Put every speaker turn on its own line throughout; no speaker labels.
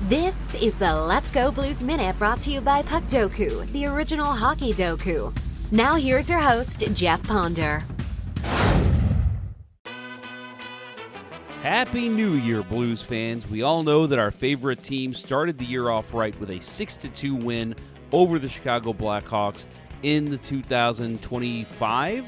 This is the Let's Go Blues Minute brought to you by Puckdoku, the original hockey doku. Now here's your host, Jeff Ponder.
Happy New Year, Blues fans. We all know that our favorite team started the year off right with a 6-2 win over the Chicago Blackhawks in the 2025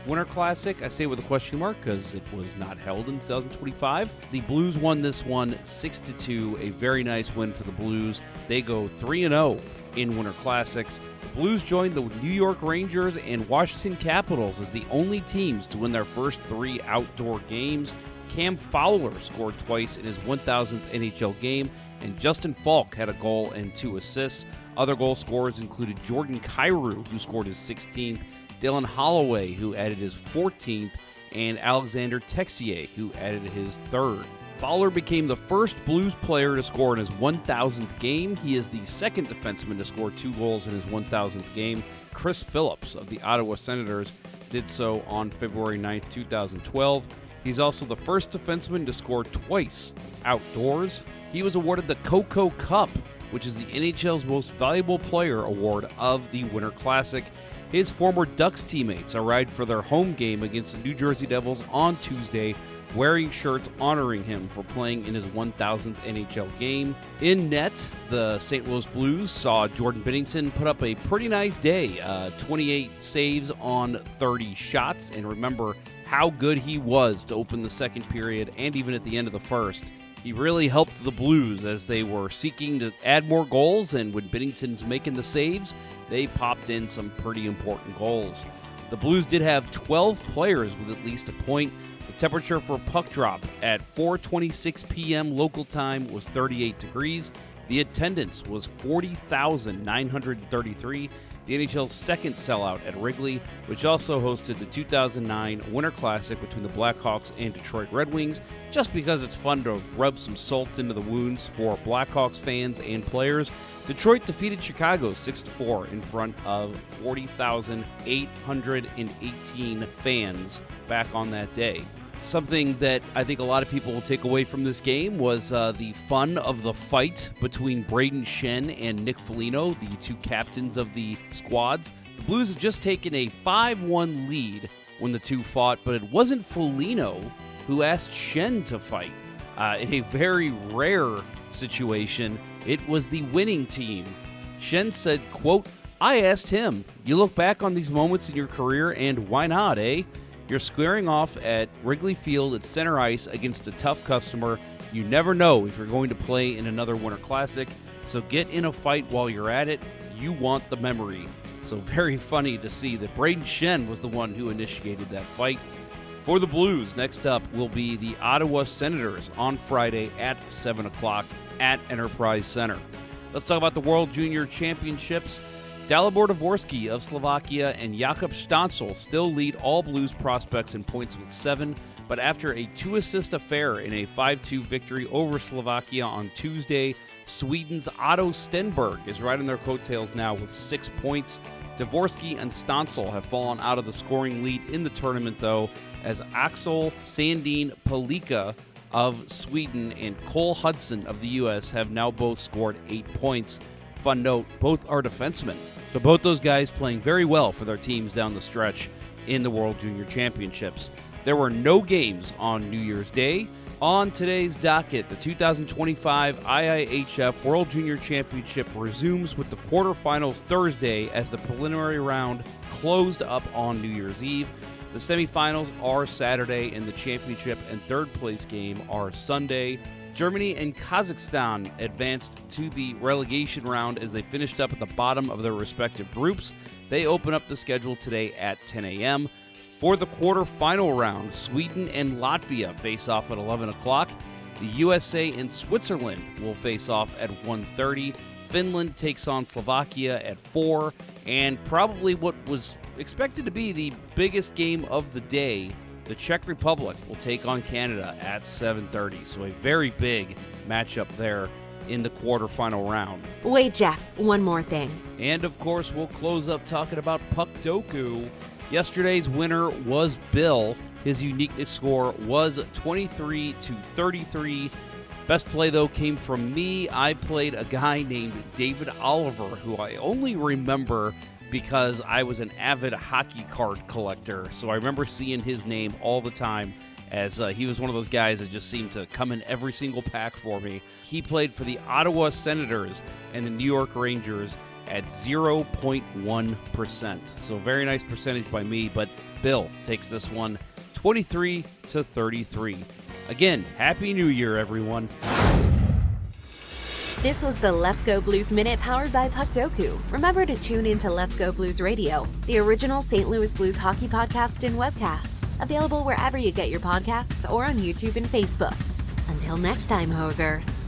Winter Classic. I say with a question mark because it was not held in 2025. The Blues won this one 6-2, a very nice win for the Blues. They go 3-0 in Winter Classics. The Blues joined the New York Rangers and Washington Capitals as the only teams to win their first 3 outdoor games. Cam Fowler scored twice in his 1,000th NHL game, and Justin Falk had a goal and 2 assists. Other goal scorers included Jordan Kyrou, who scored his 16th, Dylan Holloway, who added his 14th, and Alexander Texier, who added his 3rd. Fowler became the first Blues player to score in his 1,000th game. He is the second defenseman to score 2 goals in his 1,000th game. Chris Phillips of the Ottawa Senators did so on February 9th, 2012. He's also the first defenseman to score twice outdoors. He was awarded the Coco Cup, which is the NHL's Most Valuable Player award of the Winter Classic. His former Ducks teammates arrived for their home game against the New Jersey Devils on Tuesday, wearing shirts honoring him for playing in his 1,000th NHL game. In net, the St. Louis Blues saw Jordan Binnington put up a pretty nice day, 28 saves on 30 shots, and remember how good he was to open the second period and even at the end of the first. He really helped the Blues as they were seeking to add more goals, and when Binnington's making the saves, they popped in some pretty important goals. The Blues did have 12 players with at least a point. The temperature for puck drop at 4:26 p.m. local time was 38 degrees. The attendance was 40,933. The NHL's second sellout at Wrigley, which also hosted the 2009 Winter Classic between the Blackhawks and Detroit Red Wings, just because it's fun to rub some salt into the wounds for Blackhawks fans and players. Detroit defeated Chicago 6-4 in front of 40,818 fans back on that day. Something that I think a lot of people will take away from this game was the fun of the fight between Brayden Schenn and Nick Foligno, the 2 captains of the squads. The Blues had just taken a 5-1 lead when the 2 fought, but it wasn't Foligno who asked Schenn to fight. In a very rare situation, it was the winning team. Schenn said, quote, "I asked him, you look back on these moments in your career and why not, eh? You're squaring off at Wrigley Field at center ice against a tough customer. You never know if you're going to play in another Winter Classic, so get in a fight while you're at it. You want the memory." So very funny to see that Brayden Schenn was the one who initiated that fight. For the Blues, next up will be the Ottawa Senators on Friday at 7 o'clock at Enterprise Center. Let's talk about the World Junior Championships. Dalibor Dvorsky of Slovakia and Jakub Stancil still lead all Blues prospects in points with 7, but after a 2-assist affair in a 5-2 victory over Slovakia on Tuesday, Sweden's Otto Stenberg is riding their coattails now with 6 points. Dvorsky and Stancil have fallen out of the scoring lead in the tournament, though, as Axel Sandin Palika of Sweden and Cole Hudson of the U.S. have now both scored 8 points. Fun note, both are defensemen. So both those guys playing very well for their teams down the stretch in the World Junior Championships. There were no games on New Year's Day. On today's docket, the 2025 IIHF World Junior Championship resumes with the quarterfinals Thursday as the preliminary round closed up on New Year's Eve. The semifinals are Saturday, and the championship and third place game are Sunday. Germany and Kazakhstan advanced to the relegation round as they finished up at the bottom of their respective groups. They open up the schedule today at 10 a.m. For the quarterfinal round, Sweden and Latvia face off at 11 o'clock. The USA and Switzerland will face off at 1:30. Finland takes on Slovakia at 4. And probably what was expected to be the biggest game of the day, the Czech Republic will take on Canada at 7:30. So a very big matchup there in the quarterfinal round.
Wait, Jeff, one more thing.
And of course, we'll close up talking about Puckdoku. Yesterday's winner was Bill. His uniqueness score was 23-33. Best play, though, came from me. I played a guy named David Oliver, who I only remember because I was an avid hockey card collector. So I remember seeing his name all the time, as he was one of those guys that just seemed to come in every single pack for me. He played for the Ottawa Senators and the New York Rangers at 0.1%. So very nice percentage by me, but Bill takes this one 23-33. Again, Happy New Year, everyone.
This was the Let's Go Blues Minute powered by Puckdoku. Remember to tune into Let's Go Blues Radio, the original St. Louis Blues hockey podcast and webcast. Available wherever you get your podcasts or on YouTube and Facebook. Until next time, hosers.